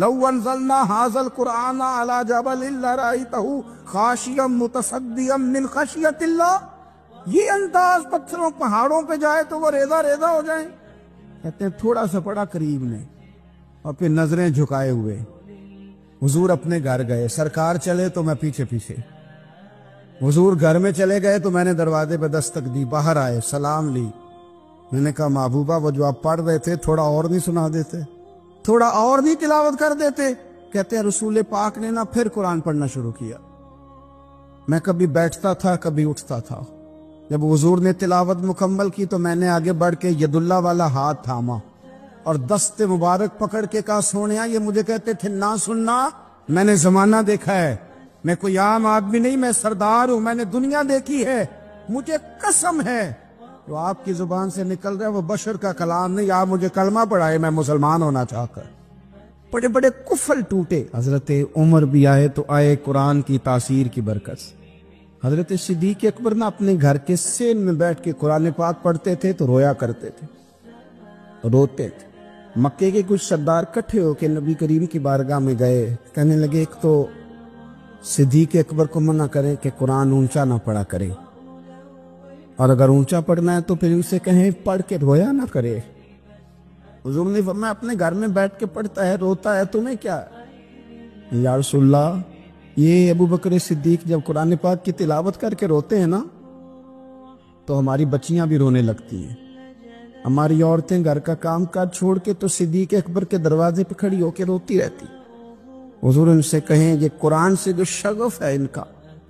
لو انزلنا هذا القرآن على جبل لرأيته خاشعا متصدعا من خشیۃ اللہ، یہ انداز پتھروں پہاڑوں پہ جائے تو وہ ریزہ ریزہ ہو جائیں۔ کہتے ہیں تھوڑا سا پڑا قریب نے اور پھر نظریں جھکائے ہوئے حضور اپنے گھر گئے۔ سرکار چلے تو میں پیچھے پیچھے، حضور گھر میں چلے گئے تو میں نے دروازے پہ دستک دی، باہر آئے، سلام لی۔ میں نے کہا محبوبہ وہ جو آپ پڑھ رہے تھے تھوڑا اور نہیں سنا دیتے، تھوڑا اور نہیں تلاوت کر دیتے؟ کہتے ہیں رسول پاک نے نا پھر قرآن پڑھنا شروع کیا۔ میں کبھی بیٹھتا تھا کبھی اٹھتا تھا، جب حضور نے تلاوت مکمل کی تو میں نے آگے بڑھ کے ید اللہ والا ہاتھ تھاما اور دست مبارک پکڑ کے کہا سونیا، یہ مجھے کہتے تھے نہ سننا، میں نے زمانہ دیکھا ہے، میں کوئی عام آدمی نہیں، میں سردار ہوں، میں نے دنیا دیکھی ہے، مجھے قسم ہے جو آپ کی زبان سے نکل رہا ہے وہ بشر کا کلام نہیں، آپ مجھے کلمہ پڑھائے میں مسلمان ہونا چاہ کر۔ بڑے بڑے کفل ٹوٹے۔ حضرت عمر بھی آئے تو آئے قرآن کی تاثیر کی برکت سے۔ حضرت صدیق اکبر نہ اپنے گھر کے سین میں بیٹھ کے قرآن پاک پڑھتے تھے تو رویا کرتے تھے، روتے تھے۔ مکے کے کچھ سردار کٹھے ہو کے نبی کریم کی بارگاہ میں گئے، کہنے لگے ایک تو صدیق اکبر کو منع کرے کہ قرآن اونچا نہ پڑھا کرے، اور اگر اونچا پڑھنا ہے تو پھر اسے کہیں پڑھ کے رویا نہ کرے۔ حضور نے فرمایا اپنے گھر میں بیٹھ کے پڑھتا ہے روتا ہے، تمہیں کیا ہے؟ یا رسول اللہ، یہ ابو بکر صدیق جب قرآن پاک کی تلاوت کر کے روتے ہیں نا تو ہماری بچیاں بھی رونے لگتی ہیں، ہماری عورتیں گھر کا کام کاج چھوڑ کے تو صدیق اکبر کے دروازے پہ کھڑی ہو کے روتی رہتی۔ حضور ان سے کہیں یہ قرآن سے جو شغف ہے ان کا،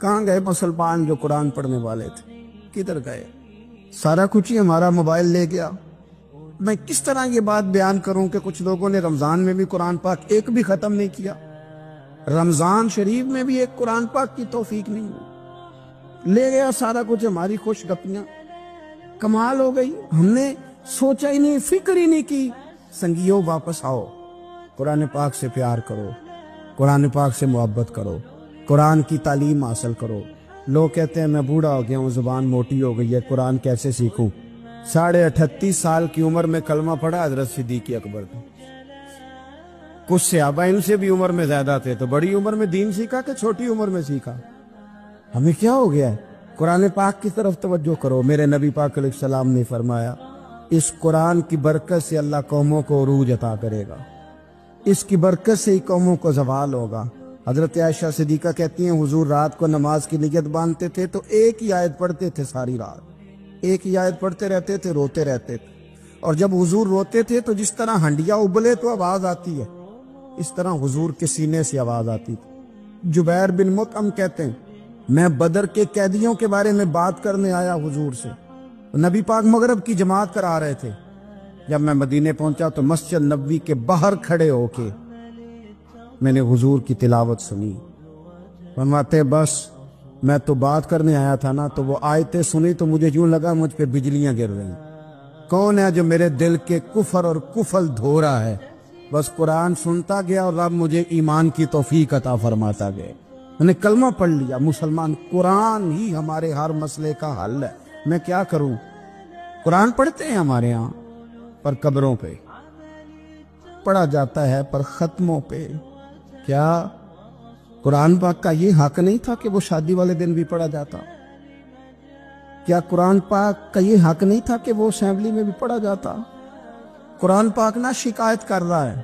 کہاں گئے مسلمان جو قرآن پڑھنے والے تھے، کدھر گئے؟ سارا کچھ ہی ہمارا موبائل لے گیا۔ میں کس طرح یہ بات بیان کروں کہ کچھ لوگوں نے رمضان میں بھی قرآن پاک ایک بھی ختم نہیں کیا، رمضان شریف میں بھی ایک قرآن پاک کی توفیق نہیں ہوئی، لے گیا سارا کچھ ہماری خوش گپیاں۔ کمال ہو گئی، ہم نے سوچا ہی نہیں، فکر ہی نہیں کی۔ سنگیوں واپس آؤ، قرآن پاک سے پیار کرو، قرآن پاک سے محبت کرو، قرآن کی تعلیم حاصل کرو۔ لوگ کہتے ہیں میں بوڑھا ہو گیا ہوں، زبان موٹی ہو گئی ہے، قرآن کیسے سیکھوں؟ 38.5 سال کی عمر میں کلمہ پڑھا حضرت صدیق اکبر نے۔ کچھ صحابہ ان سے بھی عمر میں زیادہ تھے، تو بڑی عمر میں دین سیکھا کہ چھوٹی عمر میں سیکھا؟ ہمیں کیا ہو گیا ہے؟ قرآن پاک کی طرف توجہ کرو۔ میرے نبی پاک علیہ السلام نے فرمایا اس قرآن کی برکت سے اللہ قوموں کو عروج عطا کرے گا، اس کی برکت سے ہی قوموں کو زوال ہوگا۔ حضرت عائشہ صدیقہ کہتی ہیں حضور رات کو نماز کی نیت باندھتے تھے تو ایک ہی آیت پڑھتے تھے، ساری رات ایک ہی آیت پڑھتے رہتے تھے، روتے رہتے تھے، اور جب حضور روتے تھے تو جس طرح ہنڈیا ابلے تو آواز آتی ہے، اس طرح حضور کے سینے سے آواز آتی تھی۔ جبیر بن مطعم کہتے ہیں میں بدر کے قیدیوں کے بارے میں بات کرنے آیا حضور سے، نبی پاک مغرب کی جماعت کرا رہے تھے۔ جب میں مدینے پہنچا تو مسجد نبوی کے باہر کھڑے ہو کے میں نے حضور کی تلاوت سنی۔ فرماتے بس میں تو بات کرنے آیا تھا نا، تو وہ آیتیں سنی تو مجھے یوں لگا مجھ پہ بجلیاں گر رہی۔ کون ہے جو میرے دل کے کفر اور کفل دھو رہا ہے؟ بس قرآن سنتا گیا اور رب مجھے ایمان کی توفیق عطا فرماتا گیا۔ میں نے کلمہ پڑھ لیا، مسلمان۔ قرآن ہی ہمارے ہر مسئلے کا حل ہے۔ میں کیا کروں؟ قرآن پڑھتے ہیں ہمارے ہاں، پر قبروں پہ پڑھا جاتا ہے، پر ختموں پہ۔ کیا قرآن پاک کا یہ حق نہیں تھا کہ وہ شادی والے دن بھی پڑھا جاتا؟ کیا قرآن پاک کا یہ حق نہیں تھا کہ وہ اسمبلی میں بھی پڑھا جاتا؟ قرآن پاک نہ شکایت کر رہا ہے،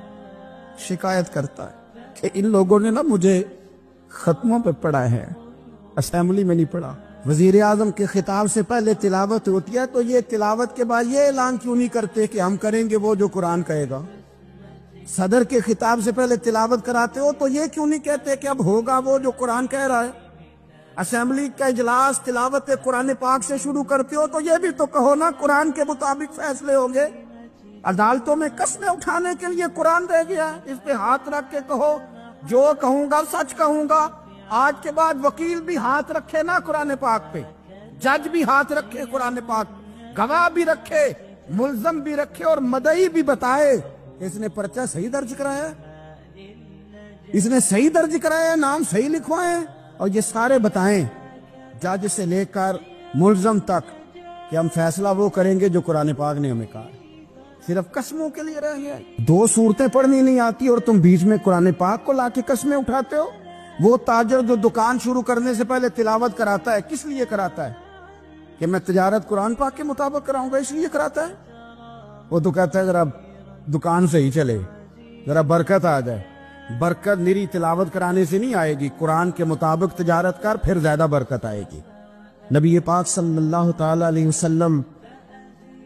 شکایت کرتا ہے کہ ان لوگوں نے نا مجھے ختموں پہ پڑھا ہے، اسمبلی میں نہیں پڑھا۔ وزیر اعظم کے خطاب سے پہلے تلاوت ہوتی ہے تو یہ تلاوت کے بعد یہ اعلان کیوں نہیں کرتے کہ ہم کریں گے وہ جو قرآن کہے گا؟ صدر کے خطاب سے پہلے تلاوت کراتے ہو تو یہ کیوں نہیں کہتے کہ اب ہوگا وہ جو قرآن کہہ رہا ہے؟ اسمبلی کا اجلاس تلاوت قرآن پاک سے شروع کرتے ہو تو یہ بھی تو کہو نا قرآن کے مطابق فیصلے ہوں گے۔ عدالتوں میں قسمیں اٹھانے کے لیے قرآن رہ گیا ہے، اس پہ ہاتھ رکھ کے کہو جو کہوں گا سچ کہوں گا۔ آج کے بعد وکیل بھی ہاتھ رکھے نا قرآن پاک پہ، جج بھی ہاتھ رکھے قرآن پاک، گواہ بھی رکھے، ملزم بھی رکھے، اور مدعی بھی بتائے کہ اس نے پرچہ صحیح درج کرایا ہے، اس نے صحیح درج کرایا ہے، نام صحیح لکھوائے، اور یہ سارے بتائیں جج سے لے کر ملزم تک کہ ہم فیصلہ وہ کریں گے جو قرآن پاک نے ہمیں کہا ہے۔ صرف قسموں کے لیے رہ گیا؟ 2 صورتیں پڑھنی نہیں آتی اور تم بیچ میں قرآن پاک کو لا کے قسمیں اٹھاتے ہو؟ وہ تاجر جو دکان شروع کرنے سے پہلے تلاوت کراتا ہے، کس لیے کراتا ہے؟ کہ میں تجارت قرآن پاک کے مطابق کراؤں گا، اس لیے کراتا ہے؟ وہ تو کہتا ہے ذرا دکان سے ہی چلے، ذرا برکت آ جائے۔ برکت میری تلاوت کرانے سے نہیں آئے گی، قرآن کے مطابق تجارت کر، پھر زیادہ برکت آئے گی۔ نبی پاک صلی اللہ تعالی علیہ وسلم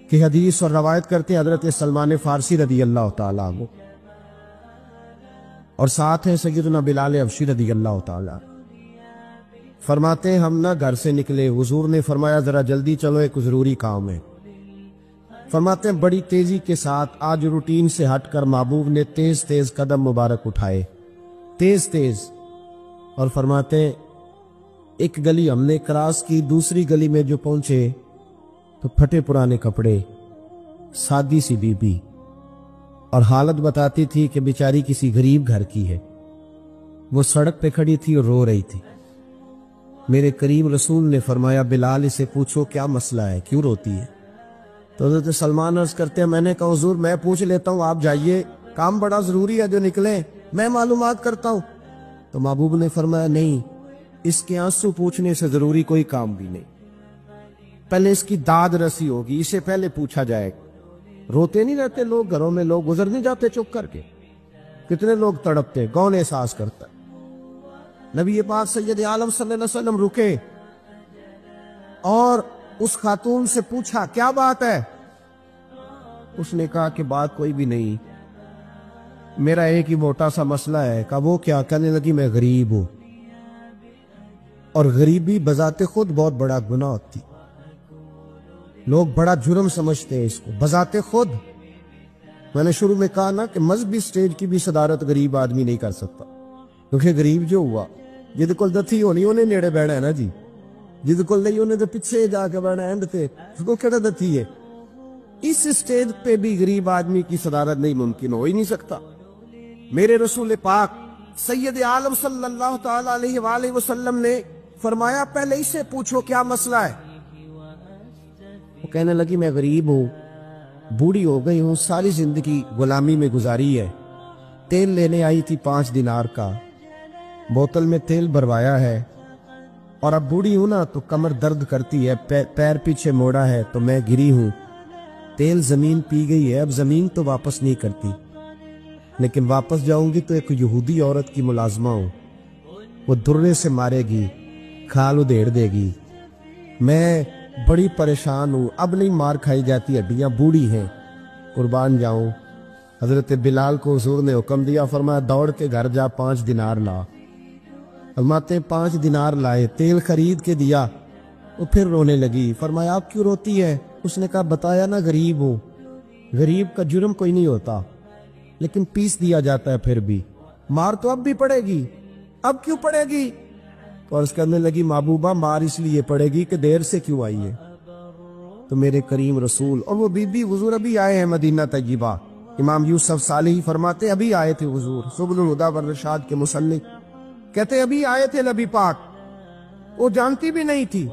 کی حدیث اور روایت کرتے ہیں حضرت سلمان فارسی رضی اللہ تعالیٰ عنہ، اور ساتھ ہیں سیدنا بلال حبشی رضی اللہ تعالیٰ، فرماتے ہیں ہم نہ گھر سے نکلے، حضور نے فرمایا ذرا جلدی چلو، ایک ضروری کام ہے۔ فرماتے ہیں بڑی تیزی کے ساتھ آج روٹین سے ہٹ کر محبوب نے تیز تیز قدم مبارک اٹھائے، تیز تیز، اور فرماتے ہیں ایک گلی ہم نے کراس کی، دوسری گلی میں جو پہنچے تو پھٹے پرانے کپڑے، سادی سی بی بی، اور حالت بتاتی تھی کہ بیچاری کسی غریب گھر کی ہے۔ وہ سڑک پہ کھڑی تھی اور رو رہی تھی۔ میرے کریم رسول نے فرمایا بلال اسے پوچھو کیا مسئلہ ہے، کیوں روتی ہے؟ تو حضرت سلمان عرض کرتے ہیں میں نے کہا حضور میں پوچھ لیتا ہوں، آپ جائیے، کام بڑا ضروری ہے جو نکلے، میں معلومات کرتا ہوں۔ تو محبوب نے فرمایا نہیں، اس کے آنسو پوچھنے سے ضروری کوئی کام بھی نہیں، پہلے اس کی داد رسی ہوگی، اسے پہلے پوچھا جائے۔ روتے نہیں رہتے لوگ گھروں میں، لوگ گزر نہیں جاتے چپ کر کے؟ کتنے لوگ تڑپتے، کون احساس کرتا ہے؟ نبی پاک سید عالم صلی اللہ علیہ وسلم رکے اور اس خاتون سے پوچھا کیا بات ہے؟ اس نے کہا کہ بات کوئی بھی نہیں، میرا ایک ہی موٹا سا مسئلہ ہے۔ کہا وہ کیا؟ کہنے لگی میں غریب ہوں، اور غریبی بذات خود بہت بڑا گناہ ہوتی، لوگ بڑا جرم سمجھتے ہیں اس کو بذات خود۔ میں نے شروع میں کہا نا کہ مذہبی سٹیج کی بھی صدارت غریب آدمی نہیں کر سکتا، کیونکہ غریب جو ہوا جد کل دتھی ہونی انہیں نیڑے بیٹھا ہے نا جی، جد کل نہیں انہیں تو پیچھے جا کے بیٹھا اینڈ تے اس کو کہنا دتھی ہے۔ اس سٹیج پہ بھی غریب آدمی کی صدارت نہیں ممکن ہو ہی نہیں سکتا۔ میرے رسول پاک سید عالم صلی اللہ تعالی علیہ وآلہ وسلم نے فرمایا پہلے اسے پوچھو کیا مسئلہ ہے۔ وہ کہنے لگی میں غریب ہوں، بوڑھی ہو گئی ہوں، ساری زندگی غلامی میں گزاری ہے، تیل لینے آئی تھی 5 دینار کا، بوتل میں تیل بھروایا ہے، اور اب بوڑھی ہوں نا تو کمر درد کرتی ہے، پیر پیچھے موڑا ہے تو میں گری ہوں، تیل زمین پی گئی ہے، اب زمین تو واپس نہیں کرتی، لیکن واپس جاؤں گی تو ایک یہودی عورت کی ملازمہ ہوں، وہ درے سے مارے گی، کھال ادھیڑ دے گی، میں بڑی پریشان ہوں، اب نہیں مار کھائی جاتی، ہڈیاں بوڑھی ہیں، قربان جاؤں۔ حضرت بلال کو حضور نے حکم دیا، فرمایا دوڑ کے گھر جا 5 دینار لا۔ فرماتے 5 دینار لائے، تیل خرید کے دیا، وہ پھر رونے لگی۔ فرمایا آپ کیوں روتی ہے؟ اس نے کہا بتایا نا غریب ہوں، غریب کا جرم کوئی نہیں ہوتا، لیکن پیس دیا جاتا ہے، پھر بھی مار تو اب بھی پڑے گی، اب کیوں پڑے گی؟ تو عرض کرنے لگی محبوبہ مار اس لیے پڑے گی کہ دیر سے کیوں آئی ہے۔ تو میرے کریم رسول اور وہ بی بی حضور ابھی آئے ہیں مدینہ طیبہ، امام یوسف صالحی فرماتے ابھی آئے تھے حضور، سبل الہدی والرشاد کے مصنف کہتے ابھی آئے تھے نبی پاک، وہ جانتی بھی نہیں تھی۔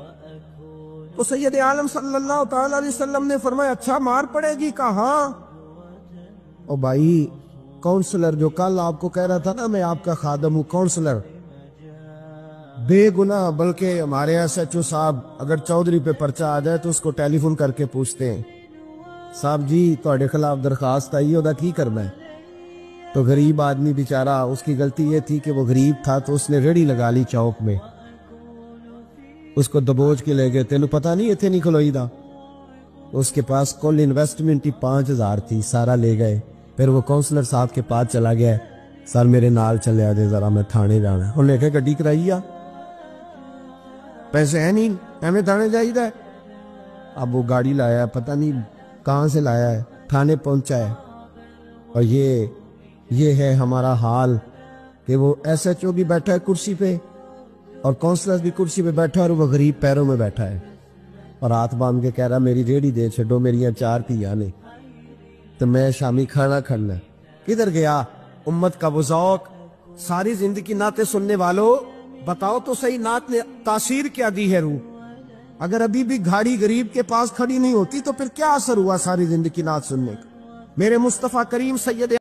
تو سید عالم صلی اللہ تعالی علیہ وسلم نے فرمایا اچھا مار پڑے گی؟ کہا ہاں۔ او بھائی کونسلر جو کل آپ کو کہہ رہا تھا نا میں آپ کا خادم ہوں، کونسلر بے گناہ، بلکہ ہمارے SHO صاحب اگر چودھری پہ پرچہ آ جائے تو اس کو ٹیلی فون کر کے پوچھتے ہیں صاحب جی تہاڈے خلاف درخواست آئی ہے، کی کرنا ہے؟ تو غریب آدمی بیچارہ، اس کی غلطی یہ تھی کہ وہ غریب تھا تو اس نے ریڑھی لگا لی چوک میں، اس کو دبوچ کے لے گئے، تینوں پتہ نہیں اتنے نہیں کھلوئی دا، اس کے پاس کل انویسٹمنٹ ہی 5000 تھی، سارا لے گئے۔ پھر وہ کونسلر صاحب کے پاس چلا گیا، سر میرے نال چلے آجے ذرا میں تھانے جانا ہے، انہوں نے کہا گڈی کرائی آ، پیسے ہیں نہیں ایویں تھانے جائیدا ہے۔ اب وہ گاڑی لایا ہے، پتہ نہیں کہاں سے لایا ہے، تھانے پہنچا ہے، اور یہ ہے ہمارا حال کہ وہ SHO بھی بیٹھا ہے کرسی پہ اور کونسلر بھی کرسی پہ بیٹھا ہے، اور وہ غریب پیروں میں بیٹھا ہے اور ہاتھ باندھ کے کہہ رہا میری ریڑھی دے چھڈو، میری 4 دھیاں نے تو میں شامی کھانا کھانا۔ کدھر گیا امت کا وہ ذوق؟ ساری زندگی نعتیں سننے والوں بتاؤ تو صحیح نعت نے تاثیر کیا دی ہے روح؟ اگر ابھی بھی گھاڑی غریب کے پاس کھڑی نہیں ہوتی تو پھر کیا اثر ہوا ساری زندگی نعت سننے کا؟ میرے مصطفیٰ کریم سید